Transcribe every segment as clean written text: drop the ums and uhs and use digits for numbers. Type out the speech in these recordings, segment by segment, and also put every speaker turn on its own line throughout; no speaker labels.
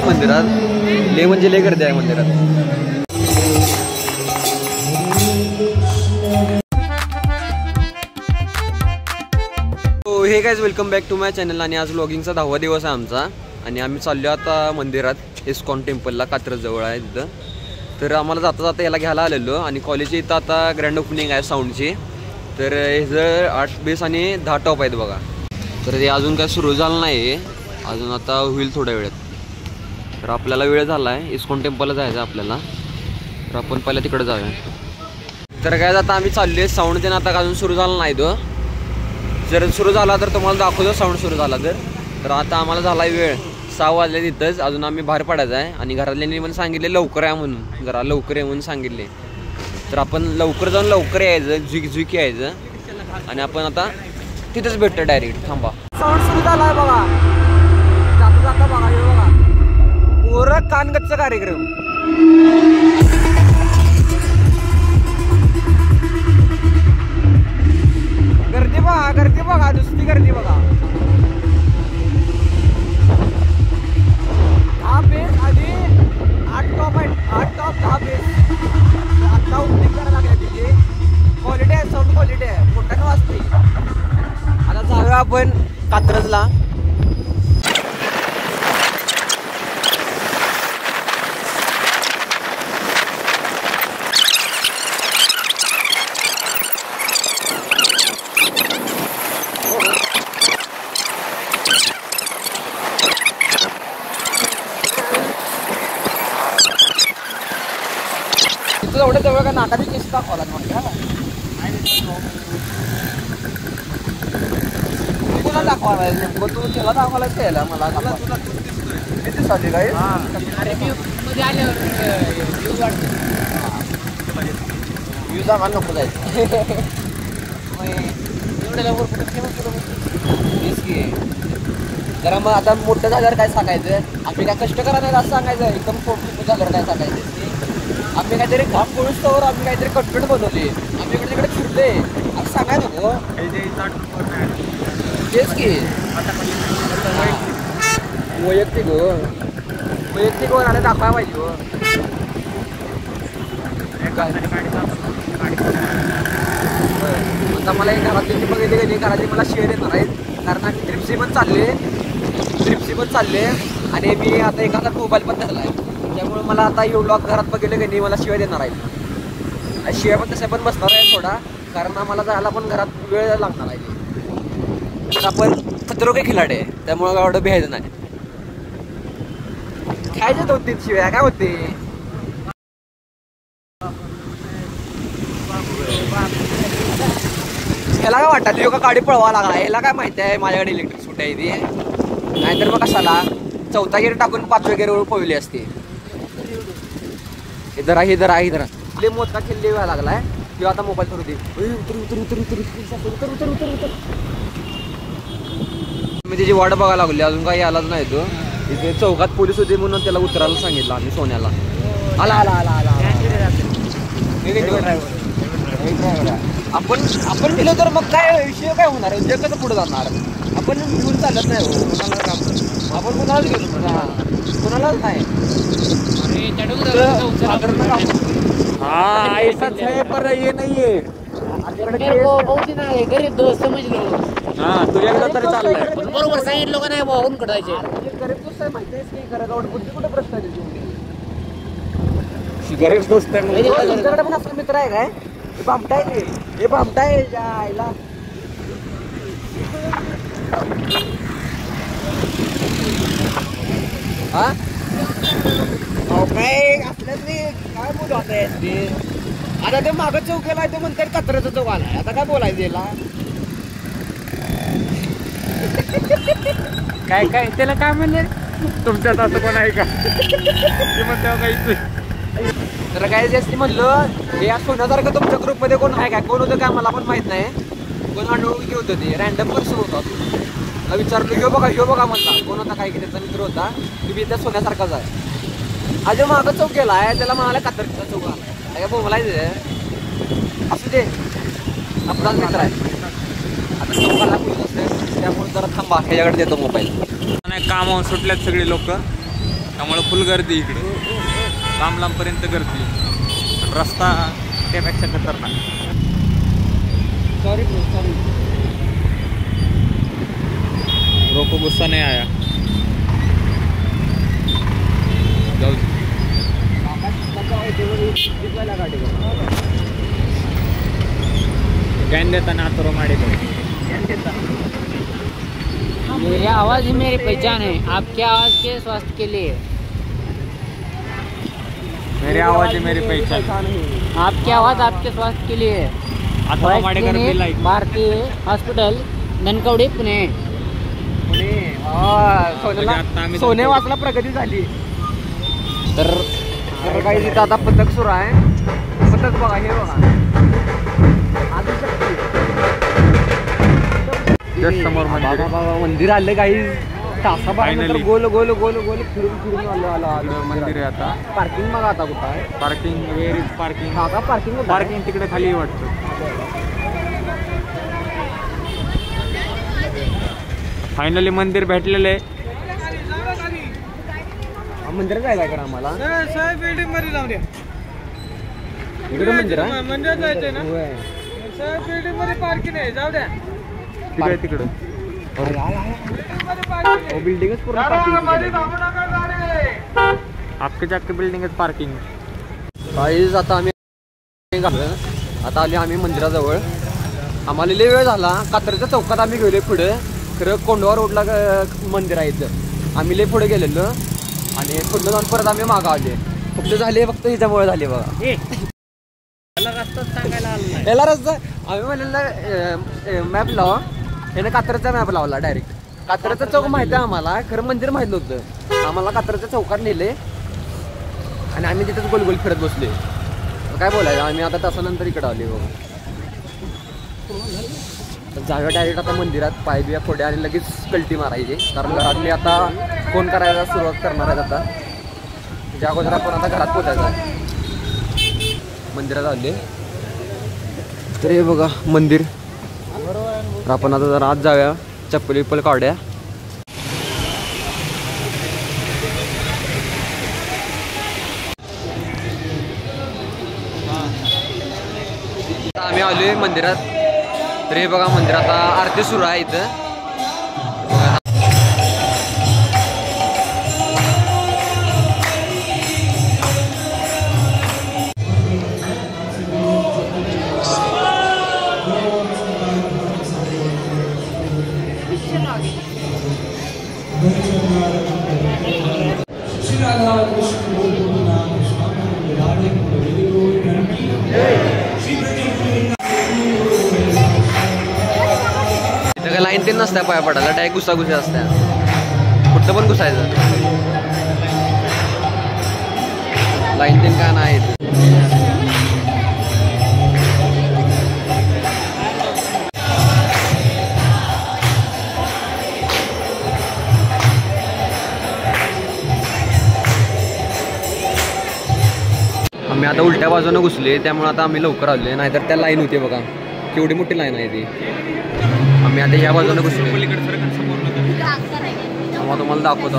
मंदिरात. लय म्हणजे लय गर्दी आहे मंदिरात. Hey guys welcome back to my channel. आणि आज व्लॉगिंगचा 10वा दिवस आहे आमचा आणि आम्ही चाललो आता मंदिरात इस्कॉन टेम्पलला. कात्रज जवळ आहे तिथं. तर आम्हाला जाता जाता याला घ्यायला आलेलो आणि कॉलेजच्या इथं आता ग्रँड ओपनिंग आहे साऊंडची. तर हे जर 8 बेस आणि 10 टॉप आहेत बघा. तर ते अजून काय सुरू झालं नाही, अजून आता होईल थोड्या वेळात. तर आपल्याला वेळ झाला आहे, इस्कॉन टेम्पलला जायचं आपल्याला. तर आपण पहिला तिकडे जाऊया. तर काय आता आम्ही चाललो आहे. साऊंड ते आता अजून सुरू झाला नाही. तो जर सुरू झाला तर तुम्हाला दाखवतो साऊंड सुरू झाला तर आता आम्हाला झाला आहे वेळ 6 वाजले तिथंच. अजून आम्ही बाहेर पडायचं आहे आणि घरातल्यांनी पण सांगितले लवकर आहे म्हणून, जरा लवकर आहे म्हणून सांगितले. तर आपण लवकर जाऊन लवकर यायचं, झुक यायचं आणि आपण आता तिथंच भेटतो डायरेक्ट. थांबा, साऊंड सुरू झाला आहे बघा. जाता जाता बघा, हे बघा पोरं कानगच्चा कार्यक्रम. गर्दी बघा, नुसती गर्दी बघा. 10 बेस आणि 8 टॉप आहेत. 8 टॉप 10 बेस. आता ओपनिंग करायला लागल्या तिथे. क्वालिटी आहे, साऊंड क्वालिटी आहे, मोठ्यानं वाजते. आता जाऊया आपण कात्रजला. एवढं जवळ का नाकाची केस दाखवला तुला दाखवायला नेमकं. तू त्याला दाखवायलाच यायला मला. किती साठी काय व्ह्यूज आम्हाला नको जायचं. जरा मग आता मोठं झाल्यावर काय सांगायचं, आम्ही काय कष्ट करा नाही असं सांगायचं. एकदम मोठं झाल्यावर काय सांगायचं, आम्ही काहीतरी काम पोहोचतोवर आम्ही काहीतरी कंटेंट बनवले, आम्ही इकडे तिकडे फिरले असं सांगाय नको. तेच की वैयक्तिक वर आले दाखवायला पाहिजे. आता मला एक घरातली बघितली की नाही, घरातली मला शेअर येणार आहेत. कारण आम्ही ट्रिप्सी पण चालले आणि मी आता एखादा मोबाईल पण धरला आहे. त्यामुळे मला आता एवढं ब्लॉग घरात बघितलं की नाही मला शिवाय देणार आहेत. शिवाय पण तशा पण बसणार आहे थोडा, कारण आम्हाला जायला पण घरात वेळ लागणार आहे. तर आपण खतरों खिलाडी आहे, त्यामुळे एवढं भ्यायचं नाही. खायचे 2-3 शिवाय काय होते. ह्याला काय वाटतं योगा गाडी पळवा लागला, याला काय माहिती आहे माझ्याकडे इलेक्ट्रिक स्कूटी आहे ती. नाहीतर मग कशाला 4था गेअर टाकून 5व्या गेअरवर पळवली असते. इधर लय मोठा खेळले व्हायला लागलाय. किंवा आता मोबाईल करू दे. मी त्याची वाट बघायला लागली, अजून काही आलाच नाही. तो इथे चौकात पोलीस होते म्हणून त्याला उतरायला सांगितलं आम्ही सोन्याला. आला आपण दिलं तर मग काय विषय काय होणार आहे, जग कसं पुढे जाणार. आपण घेऊन चालत नाही हो कोणाला काम. आपण कोणालाच घेतो, कोणालाच नाही. हाँ ऐसाच है पर ये नहीं है.
गरीब दोस्त समजलो.
हाँ तुझ्याकडे तरी चाललंय.
बरोबर सांगितलं का नाही बाबा ऊन कटायचे.
गरीब दोस्त आहे माहिती आहे की घराजवळ बुद्धी कुठे प्रश्न आहे त्याची. गरीब दोस्त आहे तुमच्याकडे पण असं मित्र आहे काय. हे बामटाय जायला. हा काय आपल्याच काय बोलू आता ते मागं चौक गेलाय तो म्हणतात कचऱ्याचा चौक आलाय. आता काय बोलायचं याला.
काय त्याला काय म्हणले तुमच्यात असं कोण आहे का ते म्हणते काहीच.
तर काय जास्त म्हणलं हे या सोन्यासारखं तुमच्या ग्रुपमध्ये कोण आहे का, कोण होतं काय मला पण माहित नाही. कोण अनुभव होतं ते रँडम पर्सन होता. विचारलो ह्यो बघा म्हणला कोण होता काय की त्याचा मित्र होता. तुम्ही त्या सोन्यासारखाच आहे. आज मागं चौक गेला आहे त्याला म्हणाला कातरचा चौक आला. काय बोलायचं असू दे, आपलाच मित्र आहे. आता चौकाला पोलीस असते त्यामुळे जरा थांबा, ह्याच्याकडे देतो मोबाईल.
कामावर सुटल्यात सगळे लोक. त्यामुळे फुल गर्दी इकडे, लांब लांबपर्यंत गर्दी. रस्ता त्यापेक्षा खतरनाक.
Sorry sorry.
रोको गुस्सा नाही आया. जाऊ ज्ञान देताना आतरो माडे.
मेरी आवाज ही मेरी पहचान है. आपके आवाज के स्वास्थ्य के लिए.
मेरी आवाज है मेरी पहचान.
आपकी आवाज आपके स्वास्थ्य के लिए.
आतरो माडेकर
क्लिनिक,
लाईक.
भारतीय हॉस्पिटल, धनकवडी, पुणे.
सोने वाचला प्रगती झाली. तर काही तिथं आता पथक सुरू आहे. पथक बघा, हे बघा
जस्ट समोर मंदिर.
मंदिर आलं काही तासाभरानंतर
Finally.
गोल गोल गोल गोल फिरून फिरून आलो
मंदिर आहे आता.
पार्किंग बघा आता कुठं आहे.
Parking where is parking.
आता पार्किंग
पार्किंग तिकडे खाली वाटतं. फायनली मंदिर भेटलेलं आहे.
मंदिरात जायला का आम्हाला
बिल्डिंग मध्ये जाऊ द्या.
इकडे मंदिर आहे.
मंदिरात जायचंय ना.
होय.
बिल्डिंग मध्ये पार्किंग आहे, जाऊ द्या.
तिकडे तिकडे
बिल्डिंगच पूर्ण
मध्ये थांबू नका गाडी.
अख्खे बिल्डिंगच पार्किंग.
काहीच आता आम्ही आता आले आम्ही मंदिराजवळ. आम्हाला लय वेळ झाला. कात्रच्या चौकात आम्ही गेलो पुढे. खरं कोंडवा रोडला मंदिर आहे इथं. आम्ही लय पुढे गेलेलो आणि पुढे जाऊन परत आम्ही मागं आले. फक्त झाले फक्त हिच्यामुळे झाले बघा. याला रस्ता आम्ही म्हणलेला मॅप लावा. याने कात्रचा मॅप लावला डायरेक्ट. कात्रचा चौक माहिती आहे आम्हाला, खरं मंदिर माहित नव्हतं. आम्हाला कात्रच्या चौकात नेले आणि आम्ही तिथेच गोल फिरत बसले. काय बोलायचं, आम्ही आता तासानंतर इकडे आले बघा. जागा डायरेक्ट आता मंदिरात पाय बिया फोड्या आणि लगेच कल्टी मारायची. कारण घरातली आता फोन करायला सुरुवात करणार आहेत. आता ज्या अगोदर आपण आता घरात पोचायचं. मंदिरात आले तर हे बघा मंदिर. तर आपण आता जरा आत जाऊया, चप्पल विप्पल काढूया. आम्ही आलोय मंदिरात. तर हे बघा मंदिरात आरती सुरू आहे इथं. लाईन तीन नसत्या पाया पडायला, डायरेक्ट घुसाघुसी असत्या. कुठं पण घुसायचं. लाईन तीन काय नाही. आम्ही आता उलट्या बाजूने घुसले, त्यामुळे आता आम्ही लवकर आलोय. नाहीतर त्या लाईन होती बघा, केवढी मोठी लाईन आहे ती. आम्ही आता या बाजूने घुसलो. तुम्हाला दाखवतो.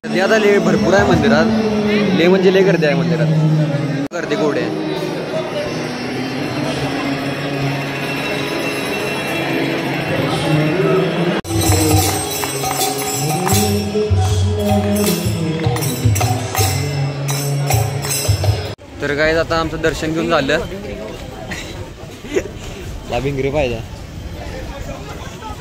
गर्दी आता लय भरपूर आहे मंदिरात. लय म्हणजे लय गर्दी आहे मंदिरात. गर्दी गोड आहे. तर काय आता आमचं दर्शन घेऊन झालं. भिंगरी पाहिजे.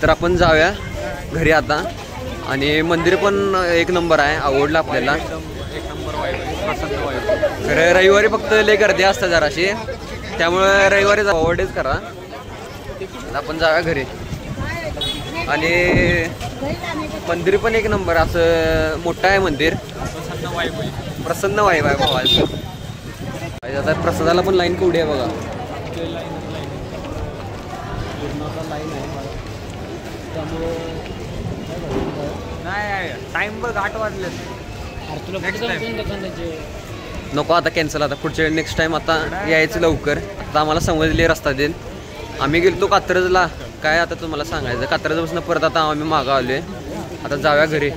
तर आपण जाऊया घरी आता. आणि मंदिर पण एक नंबर आहे, आवडलं आपल्याला. खरं रविवारी फक्त लय गर्दी असते जराशी, त्यामुळे रविवारी आवडेच करा. आपण जाऊया घरी. आणि मंदिर पण एक नंबर, असं मोठं आहे मंदिर. प्रसन्न वाईब आहे भावाचं. आता प्रसादाला पण लाईन केवढी आहे बघा.
टाइम वर 8 वाजले.
नको आता कॅन्सल. आता पुढच्या नेक्स्ट टाइम आता यायचं लवकर. आता आम्हाला समजले रस्ता देईल. आम्ही गेलतो कात्रजला. काय आता तुम्हाला सांगायचं, कात्रजपासून परत आता आम्ही मागं आलोय. आता जाऊया घरी,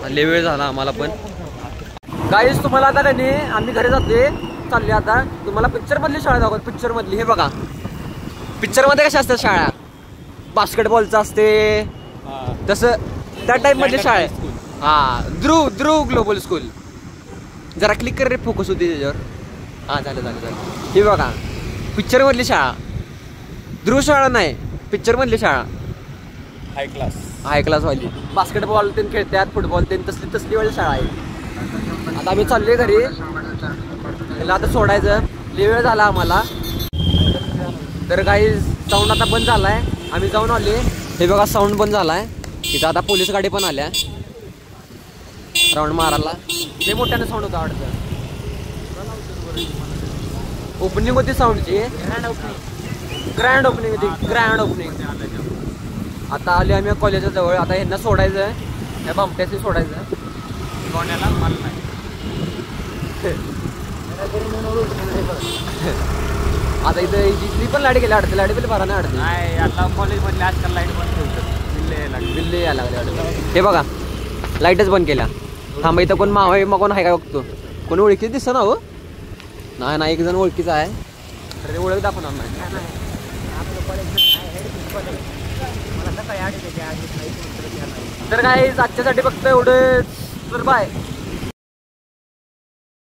लय वेळ झाला आम्हाला पण. गाईस तुम्हाला आता का नाही आम्ही घरी जातोय, चालले आता. तुम्हाला पिक्चरमधली शाळा दाखवत, पिक्चरमधली. हे बघा पिक्चरमध्ये कशा असतात शाळा, बास्केटबॉलचं असते तसं त्या टाईपमधली शाळा आहे. हां ध्रुव ग्लोबल स्कूल. जरा क्लिक कर रे, फोकस होती त्याच्यावर. हां झालं. हे बघा पिक्चरमधली शाळा, ध्रुव शाळा नाही, पिक्चरमधली शाळा. हाय क्लासवाली. बास्केटबॉल ते खेळतात, फुटबॉल ते तसली वाली शाळा आहे. आता आम्ही चाललोय घरी, त्याला आता सोडायचं. लय वेळ झाला आम्हाला. तर काही साऊंड आता बंद झालाय, आम्ही जाऊन आले. हे बघा साऊंड बंद झालाय. इथं आता पोलीस गाडी पण आल्या राऊंड मारायला. लय मोठ्यानं साऊंड होता वाटतं. ओपनिंग होती साऊंडची, ग्रँड ओपनिंग होती, ग्रँड ओपनिंग. आता आले आम्ही कॉलेजच्या जवळ. आता ह्यांना सोडायचं, ह्या बामट्याशी सोडायचं.
कोणाला माल नाही.
आता इथं इथली पण लाईट गेली, अडते लाईट बिल भरा नाही अडते.
नाही आता कॉलेजमधले आजकाल लाईट बंद ठेवतात,
बिल्ले यायला लागले. हे बघा लाईटच बंद केल्या. थांबा इथं कोण मग कोण आहे काय बघतो. कोण ओळखीच दिसतं ना हो? नाही एक जण ओळखीचा आहे, तर ते ओळख दाखवणार नाही. तर काय आजच्यासाठी फक्त एवढं. तर बाय.